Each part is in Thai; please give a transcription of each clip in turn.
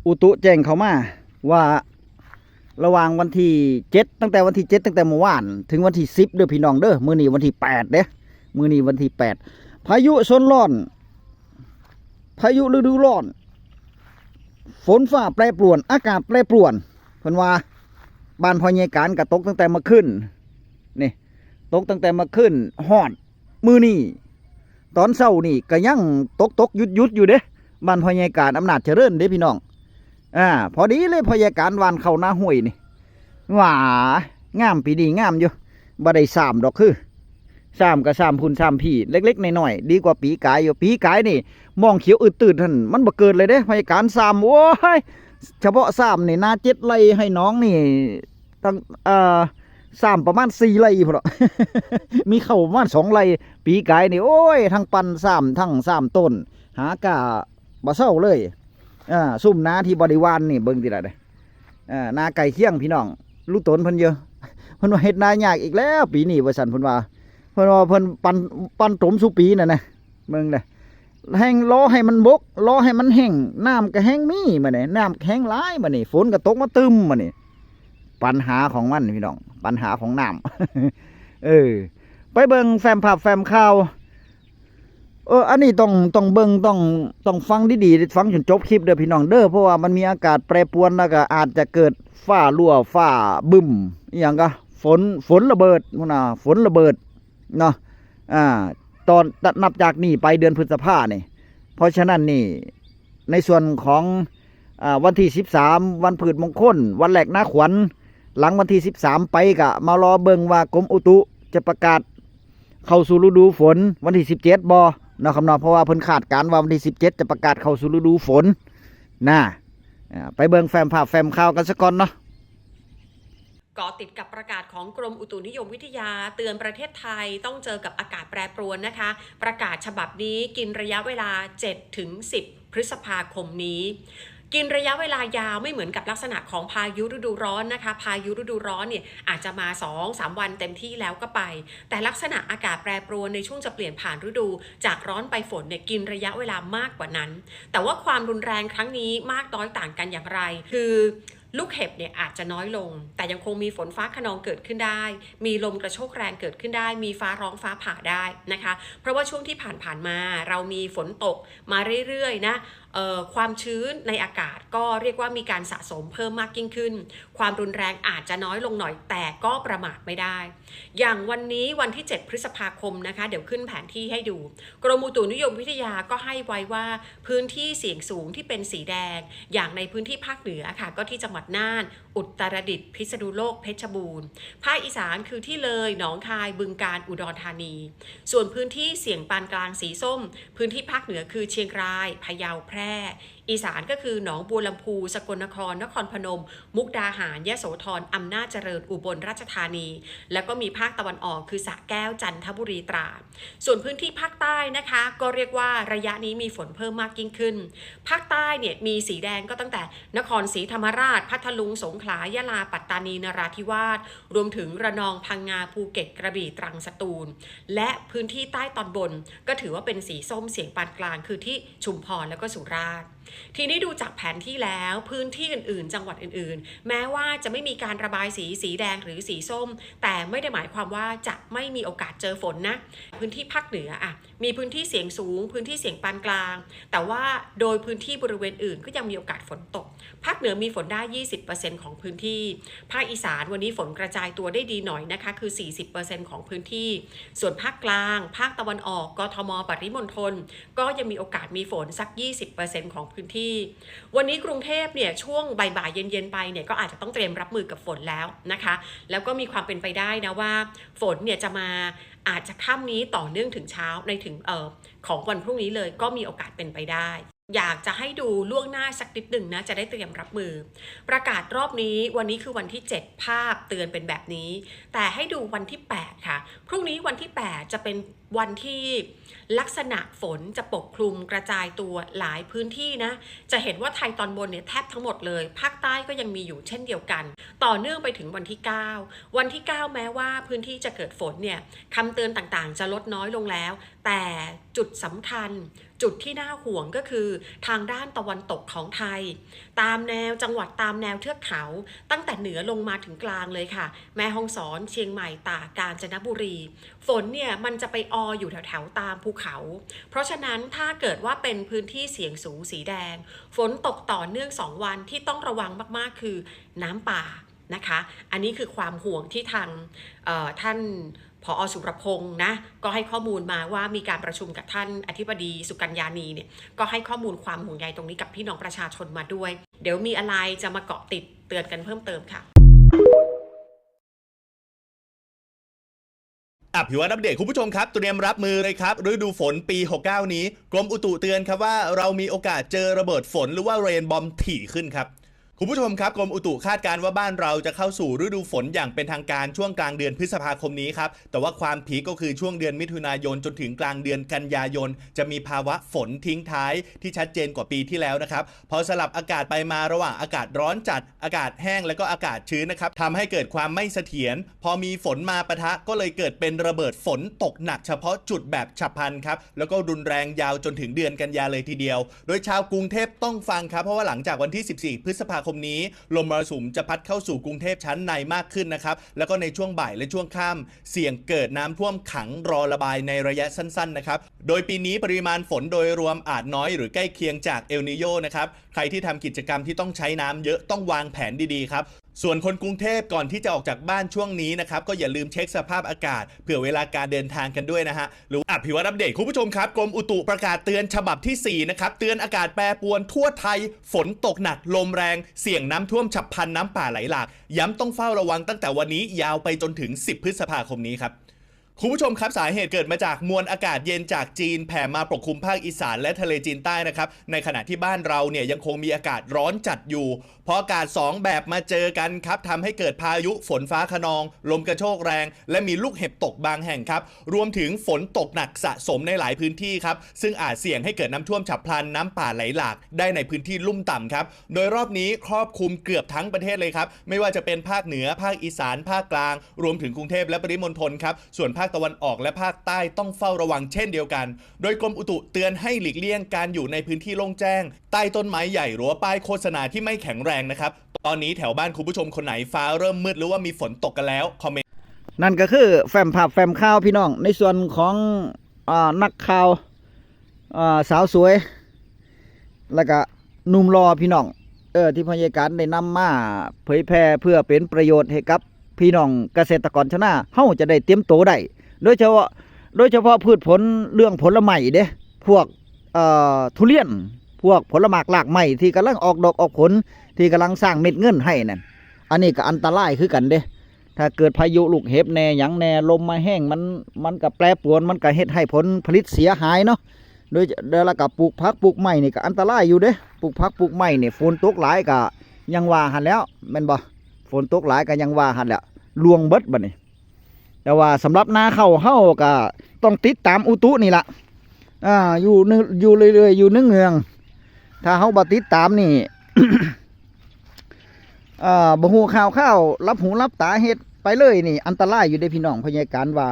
อุตุแจ้งเขามาว่าระหว่างวันที่7ตั้งแต่วันที่7ตั้งแต่เมื่อวานถึงวันที่10เด้อพี่น้องเด้อมื้อนี้วันที่8เด้อมื้อนี้วันที่8พายุโซนร้อนพายุฤดูร้อนฝนฟ้าแปรปรวนอากาศแปรปรวนเพิ่นว่าบ้านพ่อใหญ่การก็ตกตั้งแต่เมื่อคืนนี่ตกตั้งแต่เมื่อคืนฮอดมื้อนี้ตอนเช้านี่ก็ยังตกหยุดอยู่เด้บ้านพ่อใหญ่การอำนาจเจริญเด้พี่น้องพอดีเลยพ่อใหญ่การวานเข้าหน้าห้วยนี่ว่างามปีดีงามอยู่บ่ได้ซ้ำดอกคือซ้ำก็ซ้ำพุ่นซ้ำพี่เล็กๆน้อยๆดีกว่าปีกายอยู่ปีกายนี่มองเขียวอืดตื่นท่านมันบ่เกินเลยเด้พ่อใหญ่การซ้ำโอ้ยเฉพาะซ้ำนี่นา7 ไร่ให้น้องนี่ตั้งซ้ำประมาณ4 ไร่พุ่นเนาะ มีเข้าประมาณ2 ไร่ปีกายนี่โอ้ยทั้งปันซ้ำทั้งซ้ำต้นหากะบ่เศร้าเลยซุ่มนาที่บริวารนี่เบิ่งติล่ะเด้นาไก่เคียงพี่น้องลูกตนเพิ่นเยอะเพิ่นว่าเฮ็ดนายากอีกแล้วปีนี้ว่าซั่นเพิ่นว่าเพิ่นปันถมสุปีนั่นนะเบิ่งเด้แห้งรอให้มันบกรอให้มันแห้งน้ำก็แห้งมีมานี่น้ำแห้งหลายมานี่ฝนก็ตกมาตึมมานี่ปัญหาของมันพี่น้องปัญหาของน้ำ ไปเบิ่งแฟ้มภาพแฟ้มข่าวอันนี้ต้องเบิ่งต้องฟังดีๆฟังจนจบคลิปเด้อพี่น้องเด้อเพราะว่ามันมีอากาศแปรปรวนแล้วก็อาจจะเกิดฟ้ารั่วฟ้าบึ้มอีหยังก็ฝนระเบิดพุ่นน่ะฝนระเบิดเนาะตอนนับจากนี้ไปเดือนพฤษภาเนี่ยเพราะฉะนั้นนี่ในส่วนของวันที่13วันพืชมงคลวันแรกนาขวัญหลังวันที่13ไปก็มารอเบิ่งว่ากรมอุตุจะประกาศเข้าสู่ฤดูฝนวันที่17บ่นะครับเนาะเพราะว่าเพิ่นคาดการณ์ว่าวันที่17จะประกาศเข้าสู่ฤดูฝนนะไปเบิ่งแฟ้มภาพแฟ้มข่าวกันซะก่อนเนาะเกาะติดกับประกาศของกรมอุตุนิยมวิทยาเตือนประเทศไทยต้องเจอกับอากาศแปรปรวนนะคะประกาศฉบับนี้กินระยะเวลา 7-10 พฤษภาคมนี้กินระยะเวลายาวไม่เหมือนกับลักษณะของพายุฤดูร้อนนะคะพายุฤดูร้อนเนี่ยอาจจะมา 2-3 วันเต็มที่แล้วก็ไปแต่ลักษณะอากาศแปรปรวนในช่วงจะเปลี่ยนผ่านฤดูจากร้อนไปฝนเนี่ยกินระยะเวลามากกว่านั้นแต่ว่าความรุนแรงครั้งนี้มากน้อยต่างกันอย่างไรคือลูกเห็บเนี่ยอาจจะน้อยลงแต่ยังคงมีฝนฟ้าคะนองเกิดขึ้นได้มีลมกระโชกแรงเกิดขึ้นได้มีฟ้าร้องฟ้าผ่าได้นะคะเพราะว่าช่วงที่ผ่านมาเรามีฝนตกมาเรื่อยๆนะความชื้นในอากาศก็เรียกว่ามีการสะสมเพิ่มมากยิ่งขึ้นความรุนแรงอาจจะน้อยลงหน่อยแต่ก็ประมาทไม่ได้อย่างวันนี้วันที่7พฤษภาคมนะคะเดี๋ยวขึ้นแผนที่ให้ดูกรมอุตุนิยมวิทยาก็ให้ไว้ว่าพื้นที่เสี่ยงสูงที่เป็นสีแดงอย่างในพื้นที่ภาคเหนือค่ะก็ที่จังหวัดน่านอุตรดิตถ์พิษณุโลกเพชรบูรณ์ภาคอีสานคือที่เลยหนองคายบึงกาฬอุดรธานีส่วนพื้นที่เสี่ยงปานกลางสีส้มพื้นที่ภาคเหนือคือเชียงรายพะเยาแพร่อีสานก็คือหนองบัวลำพูสกลนครนครพนมมุกดาหารยะโสธรอำนาจเจริญอุบลราชธานีแล้วก็มีภาคตะวันออกคือสระแก้วจันทบุรีตราดส่วนพื้นที่ภาคใต้นะคะก็เรียกว่าระยะนี้มีฝนเพิ่มมากยิ่งขึ้นภาคใต้เนี่ยมีสีแดงก็ตั้งแต่นครศรีธรรมราชพัทลุงสงขลายะลาปัตตานีนราธิวาสรวมถึงระนองพังงาภูเก็ตกระบี่ตรังสตูลและพื้นที่ใต้ตอนบนก็ถือว่าเป็นสีส้มเสียงปานกลางคือที่ชุมพรแล้วก็สุราษฎร์ทีนี้ดูจากแผนที่แล้วพื้นที่อื่นๆจังหวัดอื่นๆแม้ว่าจะไม่มีการระบายสีแดงหรือสีส้มแต่ไม่ได้หมายความว่าจะไม่มีโอกาสเจอฝนนะพื้นที่ภาคเหนือมีพื้นที่เสี่ยงสูงพื้นที่เสี่ยงปานกลางแต่ว่าโดยพื้นที่บริเวณอื่นก็ยังมีโอกาสฝนตกภาคเหนือมีฝนได้ 20% ของพื้นที่ภาคอีสานวันนี้ฝนกระจายตัวได้ดีหน่อยนะคะคือ 40% ของพื้นที่ส่วนภาคกลางภาคตะวันออกกทมปริมณฑลก็ยังมีโอกาสมีฝนสัก 20% ของพื้นที่วันนี้กรุงเทพเนี่ยช่วงบ่ายๆเย็นๆไปเนี่ยก็อาจจะต้องเตรียมรับมือกับฝนแล้วนะคะแล้วก็มีความเป็นไปได้นะว่าฝนเนี่ยจะมาอาจจะค่ำนี้ต่อเนื่องถึงเช้าในถึงของวันพรุ่งนี้เลยก็มีโอกาสเป็นไปได้อยากจะให้ดูล่วงหน้าสักนิดหนึ่งนะจะได้เตรียมรับมือประกาศรอบนี้วันนี้คือวันที่7ภาพเตือนเป็นแบบนี้แต่ให้ดูวันที่8ค่ะพรุ่งนี้วันที่8จะเป็นวันที่ลักษณะฝนจะปกคลุมกระจายตัวหลายพื้นที่นะจะเห็นว่าไทยตอนบนเนี่ยแทบทั้งหมดเลยภาคใต้ก็ยังมีอยู่เช่นเดียวกันต่อเนื่องไปถึงวันที่9วันที่9แม้ว่าพื้นที่จะเกิดฝนเนี่ยคำเตือนต่างๆจะลดน้อยลงแล้วแต่จุดสำคัญ จุดที่น่าห่วงก็คือทางด้านตะวันตกของไทยตามแนวจังหวัดตามแนวเทือกเขาตั้งแต่เหนือลงมาถึงกลางเลยค่ะแม่ฮ่องสอนเชียงใหม่ตากกาญจนบุรีฝนเนี่ยมันจะไปอยู่แถวๆตามภูเขาเพราะฉะนั้นถ้าเกิดว่าเป็นพื้นที่เสี่ยงสูงสีแดงฝนตกต่อเนื่อง2 วันที่ต้องระวังมากๆคือน้ำป่านะคะอันนี้คือความห่วงที่ทางท่านผอ.สุรพงษ์นะก็ให้ข้อมูลมาว่ามีการประชุมกับท่านอธิบดีสุกัญญานีเนี่ยก็ให้ข้อมูลความห่วงใยตรงนี้กับพี่น้องประชาชนมาด้วยเดี๋ยวมีอะไรจะมาเกาะติดเตือนกันเพิ่มเติมค่ะอภิวัตอัปเดตคุณผู้ชมครับเตรียมรับมือเลยครับฤดูฝนปี 69 นี้กรมอุตุเตือนครับว่าเรามีโอกาสเจอระเบิดฝนหรือว่าเรนบอมถี่ขึ้นครับคุณผู้ชมครับกรมอุตุคาดการณ์ว่าบ้านเราจะเข้าสู่ฤดูฝนอย่างเป็นทางการช่วงกลางเดือนพฤษภาคมนี้ครับแต่ว่าความพีคก็คือช่วงเดือนมิถุนายนจนถึงกลางเดือนกันยายนจะมีภาวะฝนทิ้งท้ายที่ชัดเจนกว่าปีที่แล้วนะครับพอสลับอากาศไปมาระหว่างอากาศร้อนจัดอากาศแห้งแล้วก็อากาศชื้นนะครับทำให้เกิดความไม่เสถียรพอมีฝนมาปะทะก็เลยเกิดเป็นระเบิดฝนตกหนักเฉพาะจุดแบบฉับพลันครับแล้วก็รุนแรงยาวจนถึงเดือนกันยาเลยทีเดียวโดยชาวกรุงเทพต้องฟังครับเพราะว่าหลังจากวันที่ 14 พฤษภาคมนี้ลมมรสุมจะพัดเข้าสู่กรุงเทพชั้นในมากขึ้นนะครับแล้วก็ในช่วงบ่ายและช่วงค่ำเสี่ยงเกิดน้ำท่วมขังรอระบายในระยะสั้นๆนะครับโดยปีนี้ปริมาณฝนโดยรวมอาจน้อยหรือใกล้เคียงจากเอลนิโญนะครับใครที่ทำกิจกรรมที่ต้องใช้น้ำเยอะต้องวางแผนดีๆครับส่วนคนกรุงเทพก่อนที่จะออกจากบ้านช่วงนี้นะครับก็อย่าลืมเช็คสภาพอากาศเผื่อเวลาการเดินทางกันด้วยนะฮะหรืออภิวัตอัปเดตคุณผู้ชมครับกรมอุตุประกาศเตือนฉบับที่4นะครับเตือนอากาศแปรปรวนทั่วไทยฝนตกหนักลมแรงเสี่ยงน้ำท่วมฉับพลันน้ำป่าไหลหลากย้ำต้องเฝ้าระวังตั้งแต่วันนี้ยาวไปจนถึง10 พฤษภาคมนี้ครับคุณผู้ชมครับสาเหตุเกิดมาจากมวลอากาศเย็นจากจีนแผ่มาปกคลุมภาคอีสานและทะเลจีนใต้นะครับในขณะที่บ้านเราเนี่ยยังคงมีอากาศร้อนจัดอยู่พออากาศ2แบบมาเจอกันครับทำให้เกิดพายุฝนฟ้าคะนองลมกระโชกแรงและมีลูกเห็บตกบางแห่งครับรวมถึงฝนตกหนักสะสมในหลายพื้นที่ครับซึ่งอาจเสี่ยงให้เกิดน้ำท่วมฉับพลันน้ำป่าไหลหลากได้ในพื้นที่ลุ่มต่ำครับโดยรอบนี้ครอบคลุมเกือบทั้งประเทศเลยครับไม่ว่าจะเป็นภาคเหนือภาคอีสานภาคกลางรวมถึงกรุงเทพและปริมณฑลครับส่วนภาคตะวันออกและภาคใต้ต้องเฝ้าระวังเช่นเดียวกันโดยกรมอุตุเตือนให้หลีกเลี่ยงการอยู่ในพื้นที่โล่งแจ้งใต้ต้นไม้ใหญ่หรือว่าป้ายโฆษณาที่ไม่แข็งแรงนะครับตอนนี้แถวบ้านคุณผู้ชมคนไหนฟ้าเริ่มมืดหรือว่ามีฝนตกกันแล้วคอมเมนต์นั่นก็คือแฟ้มภาพแฟ้มข่าวพี่น้องในส่วนของนักข่าวสาวสวยแล้วก็หนุ่มรอพี่น้องที่พยาการได้นำมาเผยแพร่เพื่อเป็นประโยชน์ให้กับพี่น้องเกษตรกรชาวนาเฮาจะได้เตรียมโตได้โดยเฉพาะพืชผลเรื่องผลไม้เด้พวกทุเรียนพวกผลไม้หลากไม้ที่กำลังออกดอกออกผลที่กำลังสร้างเม็ดเงินให้นั่นอันนี้ก็อันตรายคือกันเด้ถ้าเกิดพายุลูกเห็บแน่หยังแน่ลมมาแห้งมันก็แปรปรวนมันก็เฮ็ดให้ผลผลิตเสียหายเนาะโดยแล้วก็ปลูกผักปลูกไม้นี่ก็อันตรายอยู่เด้ปลูกผักปลูกไม้นี่ฝนตกหลายก็ยังว่าหั่นแล้วแม่นบ่ฝนตกหลายก็ยังว่าหั่นแล้วลวงเบิดบัดนี้แต่ว่าสำหรับนาข้าวเฮาก็ต้องติดตามอุตุนี่ล่ะอยู่เรื่อยๆอยู่เนืองๆถ้าเฮาบ่ติดตามนี่ บ่ฮู้ข่าวรับหูรับตาเฮ็ดไปเลยนี่อันตรายอยู่เด้พี่น้องพยาการว่า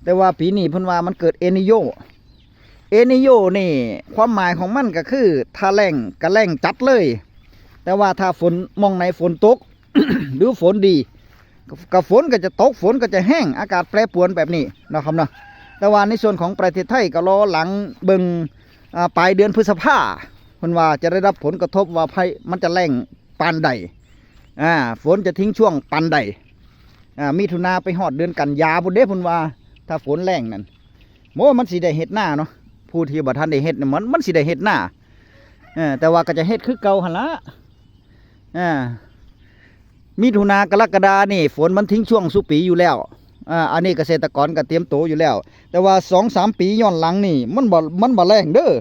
แต่ว่าปีนี้เพิ่นว่ามันเกิดเอนิโยนี่ความหมายของมันก็คือถ้าแล้งก็แล้งจัดเลยแต่ว่าถ้าฝนมองไหนฝนตก หรือฝนดีก็ฝนก็จะตกฝนก็จะแห้งอากาศแปรปรวนแบบนี้นะครับเนาะแต่ว่าในส่วนของประเทศไทยก็รอหลังเบิ่งปลายเดือนพฤษภาเพิ่นว่าจะได้รับผลกระทบว่าภัยมันจะแล้งปานใดฝนจะทิ้งช่วงปานใดมิถุนาไปฮอดเดือนกันยาพุ่นเด้เพิ่นว่าถ้าฝนแรงนั่นมันสิได้เฮ็ดหน้าเนาะผู้ที่บ่ทันได้เฮ็ดเนี่ยมันสิได้เฮ็ดหน้าแต่ว่าก็จะเฮ็ดคือเก่าหั่นละมิถุนากรกฎานี่ฝนมันทิ้งช่วงสุปีอยู่แล้วอันนี้เกษตรกรก็เตรียมโตอยู่แล้วแต่ว่า 2-3 ปีย้อนหลังนี่มันบ่แรงเด้อ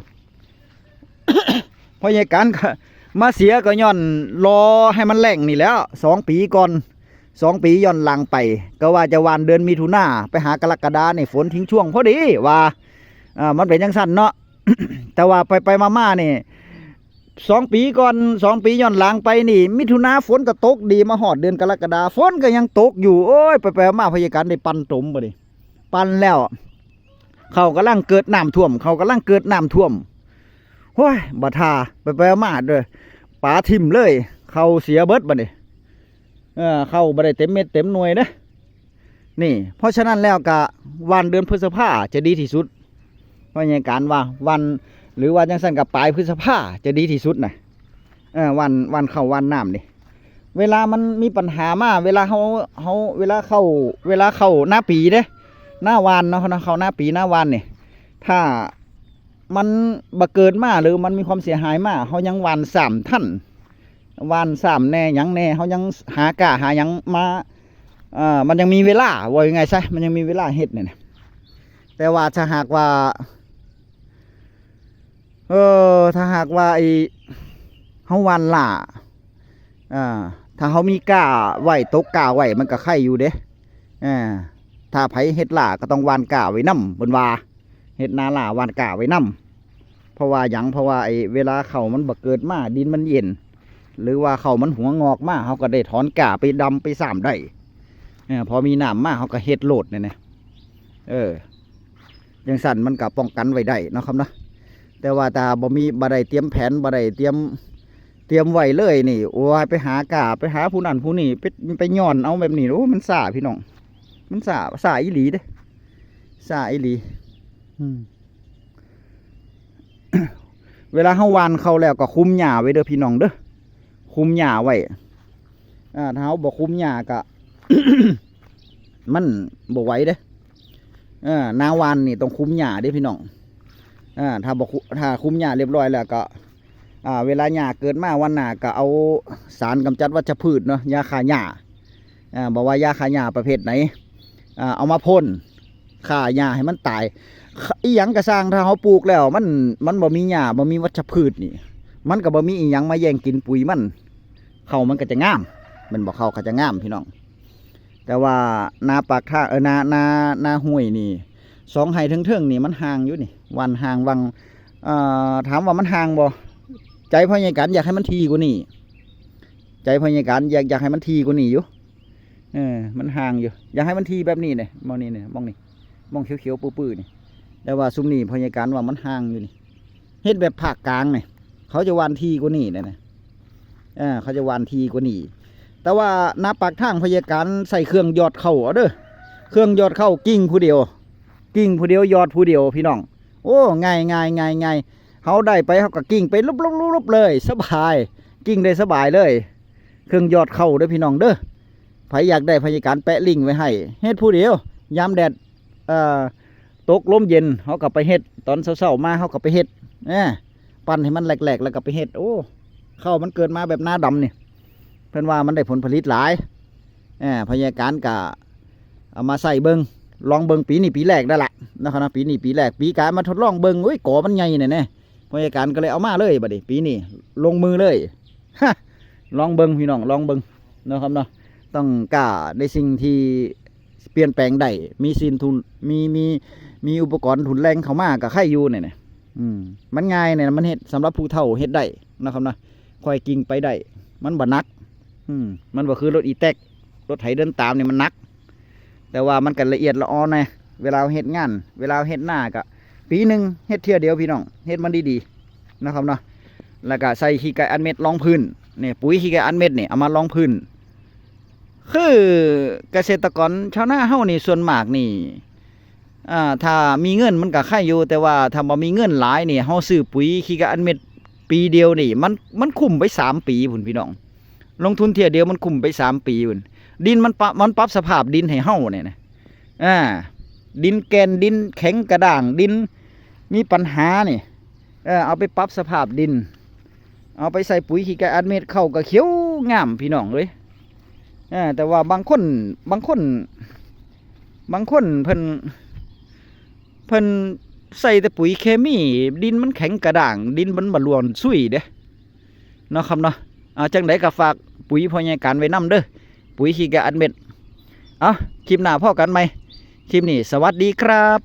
เพราะเหตุการณ์มาเสียก็ย้อนรอให้มันแรงนี่แล้ว2 ปีก่อน2 ปีย้อนหลังไปก็ว่าจะวานเดือนมิถุนาไปหากรกฎานี่ฝนทิ้งช่วงพอดีว่ามันเป็นจังซั่นเนาะ แต่ว่าไปมานี่2 ปีก่อน2 ปีย้อนหลังไปนี่มิถุนาฝนก็ตกดีมาฮอดเดือนกรกฎาฝนก็ยังตกอยู่โอ้ยไปมาพยาการได้ปั่นตมบ่ดิปั่นแล้วเขากำลังเกิดน้ำท่วม โอ้ยบ่ทาไปมาเด้อปลาทิ่มเลยเข้าเสียเบิดบัดนี้เข้าบ่ได้เต็มเม็ดเต็มหน่วยเด้อนี่เพราะฉะนั้นแล้วก็วันเดือนพฤษภาจะดีที่สุดเพราะอย่างการว่าวันหรือว่าจังซั่นกับปลายพฤษภาจะดีที่สุดนะวันเข้าวันน้ำนี่เวลามันมีปัญหามาเวลาเขาเวลาเข้าหน้าปีเด้หน้าวานเนาะเข้าหน้าปีหน้าวานนี่ถ้ามันบ่เกิดมาหรือมันมีความเสียหายมาเขายังวาน3ท่านวาน3แน่ยังแน่เขายังหากะหายังมามันยังมีเวลาว่ายังไงซะมันยังมีเวลาเฮ็ดเนี่ยแต่ว่าถ้าหากว่าถ้าหากว่าไอเฮาวันล่ะถ้าเฮามีกล้าไหวตกกล้าไหวมันก็ไข่อยู่เด้ถ้าไผเฮ็ดล่ะก็ต้องวานกล้าไว้นำเพิ่นว่าเฮ็ดนาล่าวานกล้าไว้นำเพราะว่าหยังเพราะว่าไอเวลาเข้ามันบ่เกิดมาดินมันเย็นหรือว่าเข้ามันหัวงอกมาเฮาก็ได้ถอนกล้าไปดำไปซ้ำได้พอมีน้ำมาเฮาก็เฮ็ดโลดเนี่ยจังสั่นมันก็ป้องกันไว้ได้เนาะครับเนาะแต่ว่าตาบ่ได้เตรียมแผนบ่ได้เตรียมไว้เลยนี่โอ้ยไปหากาไปหาผู้นั่นผู้นี่ไปย้อนเอาแบบนี้โอ้มันซ่าพี่น้องมันซ่าอีหลีเด้ซ่าอีหลี เวลาเฮาหว่านเข้าแล้วก็คุมหญ้าไว้เด้อพี่น้องเด้อคุมหญ้าไว้ถ้าเฮาบ่คุมหญ้าก็ มันบ่ไหวเด้หน้าวานนี่ต้องคุมหญ้าเด้พี่น้องถ้าคุมหญ้าเรียบร้อยแล้วก็เวลาหญ้าเกิดมาวันหน้าก็เอาสารกำจัดวัชพืชเนาะยาฆ่าหญ้าบอกว่ายาฆ่าหญ้าประเภทไหนเอามาพ่นฆ่าหญ้าให้มันตายอีหยังกระสร้างถ้าเขาปลูกแล้วมันบ่มีหญ้าบ่มีวัชพืชนี่มันก็บ่มีอีหยังมาแย่งกินปุ๋ยมันก็จะงามมันบ่เข้าก็จะงามพี่น้องแต่ว่านาปากท่านาห้วยนี่2 ไร่เทิงๆนี่มันห่างอยู่นี่วันห่างวังถามว่ามันห่างบ่ใจพ่อใหญ่กันอยากให้มันทีกว่านี้ใจพ่อใหญ่กันอยากให้มันทีกว่านี้อยู่มันห่างอยู่อยากให้มันทีแบบนี้เนี่ยมองนี่เนี่ยมองเขียวๆปื้อๆนี่แต่ว่าซุมนี่พ่อใหญ่กันว่ามันห่างอยู่นี่เฮ็ดแบบภาคกลางเนี่ยเขาจะวานทีกว่านี้เนี่ยเขาจะวานทีกว่านี้แต่ว่านาปากทางพยาการใส่เครื่องยอดเข้าเด้อเครื่องยอดเข้ากิ้งผู้เดียวยอดผู้เดียวพี่น้องโอ้ง่ายเขาได้ไปเขาก็กิ้งไปลุบเลยสบายกิ้งได้สบายเลยเครื่องยอดเข้าเด้อพี่น้องเด้อใครอยากได้พยาการแปะลิงก์ไว้ให้เฮ็ดผู้เดียวยามแดดตกลมเย็นเขาก็ไปเฮ็ดตอนเช้าๆมาเขาก็ไปเฮ็ดปั้นให้มันแหลกๆแล้วก็ไปเฮ็ดโอ้เข้ามันเกิดมาแบบหน้าดำนี่เพิ่นว่ามันได้ผลผลิตหลายพยาการกะเอามาใส่เบิ้งลองเบิ้งปีนี้ปีแรกได้ละนะครับนะปีนี้ปีแรกปีกายมาทดลองเบิ้งโอ้ยก่อมันใหญ่เนี่ยพยาการก็เลยเอามาเลยบัดนี้ปีนี้ลงมือเลยลองเบิ้งพี่น้องลองเบิ้งนะครับเนาะต้องกล้าในสิ่งที่เปลี่ยนแปลงได้มีสินทุนมีอุปกรณ์ทุนแรงเข้ามากับไข่ยูเนี่ยมันง่ายเนี่ยมันเฮ็ดสำหรับผู้เฒ่าเฮ็ดได้นะครับนะค่อยกิ่งไปได้มันบ่หนักมันบ่คือรถอีแท็กรถไถเดินตามเนี่ยมันหนักแต่ว่ามันกันละเอียดละออนะเวลาเฮ็ดงานเวลาเฮ็ดหน้าก็ปีหนึ่งเฮ็ดเที่ยวเดียวพี่น้องเฮ็ดมันดีๆนะครับเนาะแล้วก็ใส่ขี้ไก่อันเม็ดรองพื้นเนี่ยปุ๋ยขี้ไก่อันเม็ดเนี่ยเอามารองพื้นคือเกษตรกรชาวนาเฮานี่ส่วนมากนี่ถ้ามีเงินมันก็ค่ายอยู่แต่ว่าถ้าบ่มีเงินหลายนี่เฮาซื้อปุ๋ยขี้ไก่อันเม็ดปีเดียวนี่มันคุ้มไป3 ปีพุ่นพี่น้องลงทุนเที่ยวเดียวมันคุ้มไป3 ปีพุ่นดินมันปรับสภาพดินให้เฮาเนี่ยนะดินแกนดินแข็งกระด้างดินมีปัญหานี่เอาไปปรับสภาพดินเอาไปใส่ปุ๋ยขี้ไก่อัดเม็ดเข้าก็เขียวงามพี่น้องเลยแต่ว่าบางคนเพิ่นใส่แต่ปุ๋ยเคมีดินมันแข็งกระด้างดินมันบ่ร่วนซุยเด้เนาะครับเนาะจังไดก็ฝากปุ๋ยพ่อใหญ่การไว้นำเด้อปุ๋ยขี้ไก่อัดเม็ดคลิปหน้าพ่อกันไหมคลิปนี้สวัสดีครับ